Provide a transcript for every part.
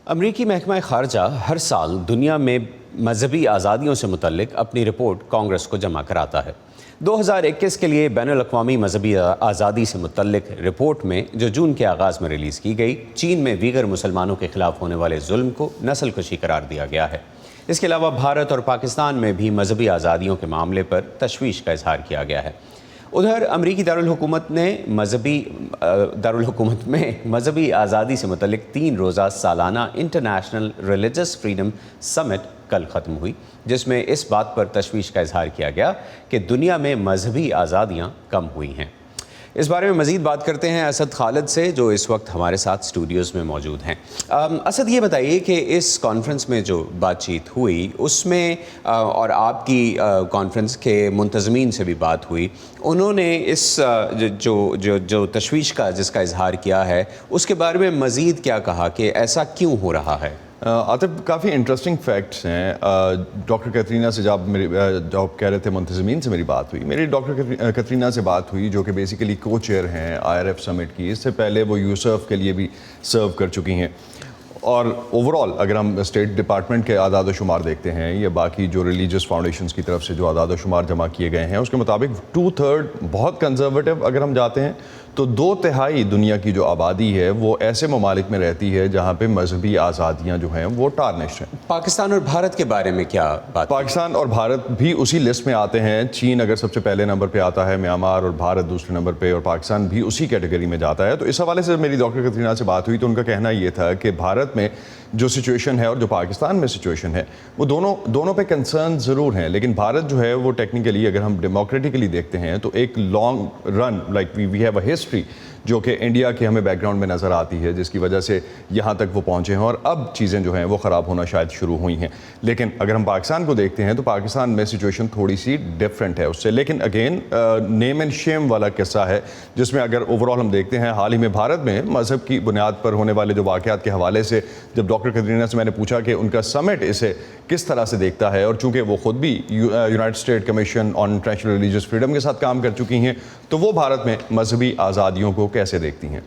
امریکی محکمہ خارجہ ہر سال دنیا میں مذہبی آزادیوں سے متعلق اپنی رپورٹ کانگریس کو جمع کراتا ہے۔ 2021 کے لیے بین الاقوامی مذہبی آزادی سے متعلق رپورٹ میں جو جون کے آغاز میں ریلیز کی گئی، چین میں دیگر مسلمانوں کے خلاف ہونے والے ظلم کو نسل کشی قرار دیا گیا ہے۔ اس کے علاوہ بھارت اور پاکستان میں بھی مذہبی آزادیوں کے معاملے پر تشویش کا اظہار کیا گیا ہے۔ ادھر امریکی دارالحکومت میں مذہبی آزادی سے متعلق 3 روزہ سالانہ انٹرنیشنل ریلیجس فریڈم سمٹ کل ختم ہوئی، جس میں اس بات پر تشویش کا اظہار کیا گیا کہ دنیا میں مذہبی آزادیاں کم ہوئی ہیں۔ اس بارے میں مزید بات کرتے ہیں اسد خالد سے، جو اس وقت ہمارے ساتھ اسٹوڈیوز میں موجود ہیں۔ اسد، یہ بتائیے کہ اس کانفرنس میں جو بات چیت ہوئی اس میں اور آپ کی کانفرنس کے منتظمین سے بھی بات ہوئی، انہوں نے اس جو تشویش کا جس کا اظہار کیا ہے اس کے بارے میں مزید کیا کہا کہ ایسا کیوں ہو رہا ہے؟ عاطف، کافی انٹرسٹنگ فیکٹس ہیں۔ ڈاکٹر کیترینہ سے جب کہہ رہے تھے منتظمین سے میری بات ہوئی، میری ڈاکٹر کیترینہ سے بات ہوئی جو کہ بیسیکلی کو چیئر ہیں IRF سمٹ کی۔ اس سے پہلے وہ یوسف کے لیے بھی سرو کر چکی ہیں، اور اوورال اگر ہم اسٹیٹ ڈپارٹمنٹ کے اعداد و شمار دیکھتے ہیں یا باقی جو ریلیجس فاؤنڈیشنز کی طرف سے جو اعداد و شمار جمع کیے گئے ہیں، اس کے مطابق 2/3 بہت کنزرویٹو اگر ہم جاتے ہیں تو 2/3 دنیا کی جو آبادی ہے وہ ایسے ممالک میں رہتی ہے جہاں پہ مذہبی آزادیاں جو ہیں وہ ٹارنشڈ ہیں۔ پاکستان اور بھارت کے بارے میں کیا بات؟ پاکستان اور بھارت بھی اسی لسٹ میں آتے ہیں۔ چین اگر سب سے پہلے نمبر پہ آتا ہے، میانمار، اور بھارت دوسرے نمبر پہ، اور پاکستان بھی اسی کیٹیگری میں جاتا ہے۔ تو اس حوالے سے میری ڈاکٹر کیترینہ سے بات ہوئی تو ان کا کہنا یہ تھا کہ بھارت میں جو سچویشن ہے اور جو پاکستان میں سچویشن ہے وہ دونوں پہ کنسرن ضرور ہیں، لیکن بھارت جو ہے وہ ٹیکنیکلی اگر ہم ڈیموکریٹکلی دیکھتے ہیں تو ایک long run like we have a history جو کہ انڈیا کے ہمیں بیک گراؤنڈ میں نظر آتی ہے، جس کی وجہ سے یہاں تک وہ پہنچے ہیں، اور اب چیزیں جو ہیں وہ خراب ہونا شاید شروع ہوئی ہیں۔ لیکن اگر ہم پاکستان کو دیکھتے ہیں تو پاکستان میں سچویشن تھوڑی سی ڈفرینٹ ہے اس سے، لیکن اگین نیم اینڈ شیم والا قصہ ہے، جس میں اگر اوورال ہم دیکھتے ہیں حال ہی میں بھارت میں مذہب کی بنیاد پر ہونے والے جو واقعات کے حوالے سے جب ڈاکٹر کیترینہ سے میں نے پوچھا کہ ان کا سمٹ اسے کس طرح سے دیکھتا ہے، اور چونکہ وہ خود بھی United state commission on international religious freedom کے ساتھ کام کر چکی ہیں، تو وہ بھارت میں مذہبی آزادیوں کو کیسے دیکھتی ہیں؟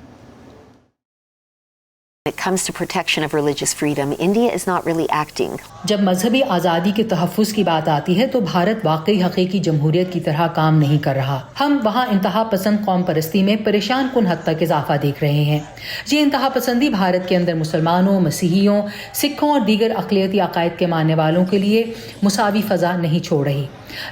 When it comes to protection of religious freedom, India is not really acting. جب مذہبی آزادی کے تحفظ کی بات آتی ہے تو بھارت واقعی حقیقی جمہوریت کی طرح کام نہیں کر رہا۔ ہم وہاں انتہا پسند قوم پرستی میں پریشان کن حد تک اضافہ دیکھ رہے ہیں۔ یہ انتہا پسندی بھارت کے اندر مسلمانوں، مسیحیوں، سکھوں اور دیگر اقلیتی عقائد کے ماننے والوں کے لیے مساوی فضا نہیں چھوڑ رہی۔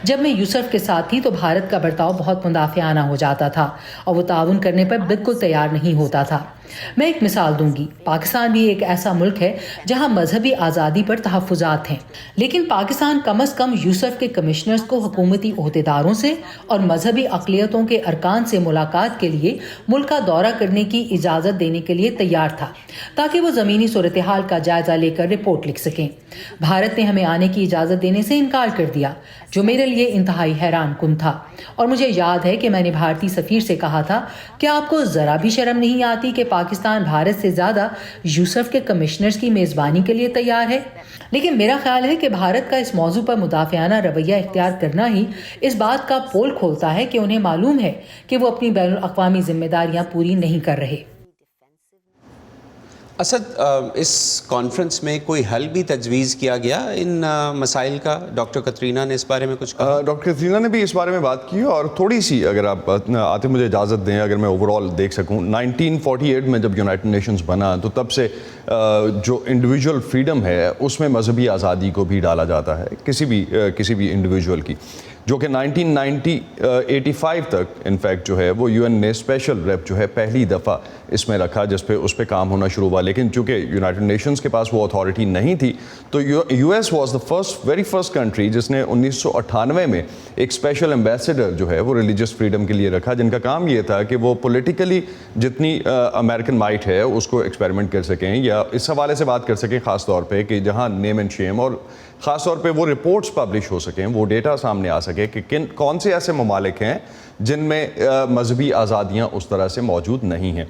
جب میں یوسف کے ساتھ تھی تو بھارت کا برتاؤ بہت مدافعانہ ہو جاتا تھا اور وہ تعاون کرنے پر بالکل تیار نہیں ہوتا تھا۔ میں ایک مثال دوں گی، پاکستان بھی ایک ایسا ملک ہے جہاں مذہبی آزادی پر تحفظات ہیں، لیکن پاکستان کم از کم یوسف کے کمشنرز کو حکومتی عہدیداروں سے اور مذہبی اقلیتوں کے ارکان سے ملاقات کے لیے ملک کا دورہ کرنے کی اجازت دینے کے لیے تیار تھا تاکہ وہ زمینی صورتحال کا جائزہ لے کر رپورٹ لکھ سکیں۔ بھارت نے ہمیں آنے کی اجازت دینے سے انکار کر دیا، جو میرے لیے انتہائی حیران کن تھا، اور مجھے یاد ہے کہ میں نے بھارتی سفیر سے کہا تھا کہ آپ کو ذرا بھی شرم نہیں آتی کہ پاکستان بھارت سے زیادہ یوسف کے کمشنرز کی میزبانی کے لیے تیار ہے؟ لیکن میرا خیال ہے کہ بھارت کا اس موضوع پر مدافعانہ رویہ اختیار کرنا ہی اس بات کا پول کھولتا ہے کہ انہیں معلوم ہے کہ وہ اپنی بین الاقوامی ذمہ داریاں پوری نہیں کر رہے۔ اسد، اس کانفرنس میں کوئی حل بھی تجویز کیا گیا ان مسائل کا؟ ڈاکٹر کیترینہ نے اس بارے میں کچھ کہا؟ ڈاکٹر کیترینہ نے بھی اس بارے میں بات کی، اور تھوڑی سی اگر آپ آتے مجھے اجازت دیں، اگر میں اوورال دیکھ سکوں، 1948 میں جب یونائٹڈ نیشنز بنا تو تب سے جو انڈیویجول فریڈم ہے اس میں مذہبی آزادی کو بھی ڈالا جاتا ہے کسی بھی انڈیویجول کی، جو کہ 1985 تک انفیکٹ جو ہے وہ UN نے اسپیشل ریپ جو ہے پہلی دفعہ اس میں رکھا، اس پہ کام ہونا شروع ہوا۔ لیکن چونکہ یونائٹڈ نیشنز کے پاس وہ اتھارٹی نہیں تھی تو US was the very first country جس نے 1998 میں ایک اسپیشل ایمبیسڈر جو ہے وہ ریلیجس فریڈم کے لیے رکھا، جن کا کام یہ تھا کہ وہ پولیٹیکلی جتنی امریکن مائٹ ہے اس کو ایکسپیریمنٹ کر سکیں یا اس حوالے سے بات کر سکیں، خاص طور پہ کہ جہاں نیم اینڈ شیم اور خاص طور پہ وہ رپورٹس پبلش ہو سکیں، وہ ڈیٹا سامنے آ سکے کہ کون سے ایسے ممالک ہیں جن میں مذہبی آزادیاں اس طرح سے موجود نہیں ہیں۔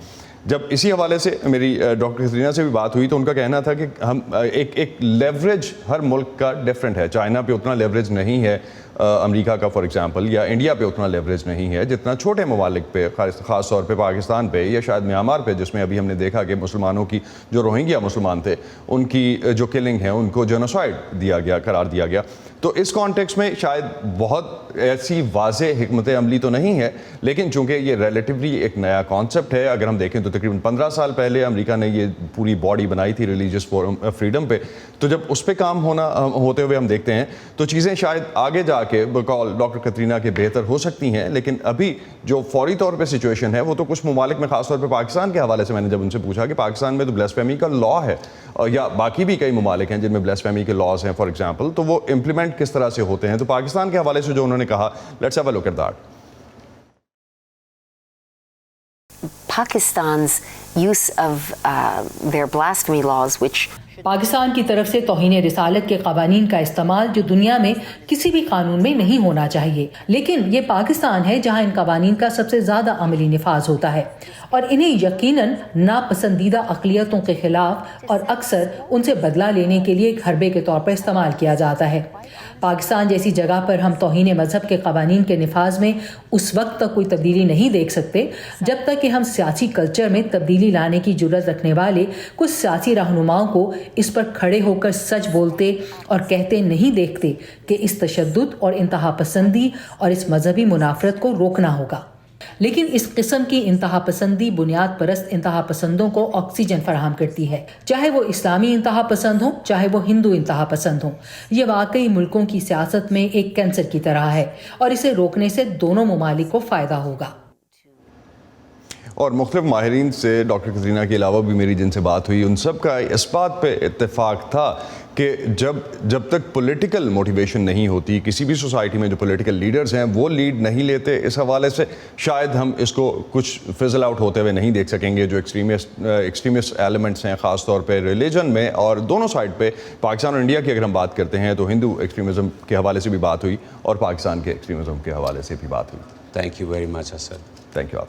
جب اسی حوالے سے میری ڈاکٹر کیترینہ سے بھی بات ہوئی تو ان کا کہنا تھا کہ ہم ایک لیوریج ہر ملک کا ڈفرینٹ ہے۔ چائنا پہ اتنا لیوریج نہیں ہے، امریکہ کا فار ایگزامپل یا انڈیا پہ اتنا لیوریج نہیں ہے جتنا چھوٹے ممالک پہ، خاص طور پہ پاکستان پہ یا شاید میانمار پہ، جس میں ابھی ہم نے دیکھا کہ مسلمانوں کی جو روہنگیا مسلمان تھے ان کی جو کلنگ ہے ان کو جینوسائڈ دیا گیا، قرار دیا گیا. تو اس کانٹیکس میں شاید بہت ایسی واضح حکمت عملی تو نہیں ہے، لیکن چونکہ یہ ریلیٹیولی ایک نیا کانسیپٹ ہے، اگر ہم دیکھیں تو تقریباً 15 سال پہلے امریکہ نے یہ پوری باڈی بنائی تھی ریلیجیس فریڈم پہ، تو جب اس پہ کام ہوتے ہوئے ہم دیکھتے ہیں تو چیزیں شاید آگے جا کے بقول ڈاکٹر کترینہ کے بہتر ہو سکتی ہیں. لیکن ابھی جو فوری طور پہ سچویشن ہے وہ تو کچھ ممالک میں، خاص طور پہ پاکستان کے حوالے سے میں نے جب ان سے پوچھا کہ پاکستان میں تو بلیسفیمی کا لا ہے، یا باقی بھی کئی ممالک ہیں جن میں بلیسفیمی کے لاز ہیں فار ایگزامپل، تو وہ امپلیمنٹ کس طرح سے ہوتے ہیں. تو پاکستان کے حوالے سے جو انہوں نے کہا، let's have a look at that. Pakistan's use of their blasphemy laws, which Pakistan کی طرف سے توہین رسالت کے قوانین کا استعمال جو دنیا میں کسی بھی قانون میں نہیں ہونا چاہیے، لیکن یہ پاکستان ہے جہاں ان قوانین کا سب سے زیادہ عملی نفاذ ہوتا ہے اور انہیں یقیناً ناپسندیدہ اقلیتوں کے خلاف اور اکثر ان سے بدلہ لینے کے لیے ایک حربے کے طور پر استعمال کیا جاتا ہے. پاکستان جیسی جگہ پر ہم توہین مذہب کے قوانین کے نفاذ میں اس وقت تک کوئی تبدیلی نہیں دیکھ سکتے جب تک کہ ہم سیاسی کلچر میں تبدیلی لانے کی جرات رکھنے والے کچھ سیاسی رہنماؤں کو اس پر کھڑے ہو کر سچ بولتے اور کہتے نہیں دیکھتے کہ اس تشدد اور انتہا پسندی اور اس مذہبی منافرت کو روکنا ہوگا. لیکن اس قسم کی انتہا پسندی بنیاد پرست انتہا پسندوں کو آکسیجن فراہم کرتی ہے، چاہے وہ اسلامی انتہا پسند ہوں چاہے وہ ہندو انتہا پسند ہوں. یہ واقعی ملکوں کی سیاست میں ایک کینسر کی طرح ہے اور اسے روکنے سے دونوں ممالک کو فائدہ ہوگا. اور مختلف ماہرین سے ڈاکٹر کترینہ کے علاوہ بھی میری جن سے بات ہوئی، ان سب کا اس بات پہ اتفاق تھا کہ جب تک پولیٹیکل موٹیویشن نہیں ہوتی، کسی بھی سوسائٹی میں جو پولیٹیکل لیڈرز ہیں وہ لیڈ نہیں لیتے، اس حوالے سے شاید ہم اس کو کچھ فزل آؤٹ ہوتے ہوئے نہیں دیکھ سکیں گے. جو ایکسٹریمسٹ ایلیمنٹس ہیں خاص طور پہ ریلیجن میں، اور دونوں سائڈ پہ پاکستان اور انڈیا کی اگر ہم بات کرتے ہیں تو ہندو ایکسٹریمزم کے حوالے سے بھی بات ہوئی اور پاکستان کے ایکسٹریمزم کے حوالے سے بھی بات ہوئی. Thank you very much Asad. Thank you.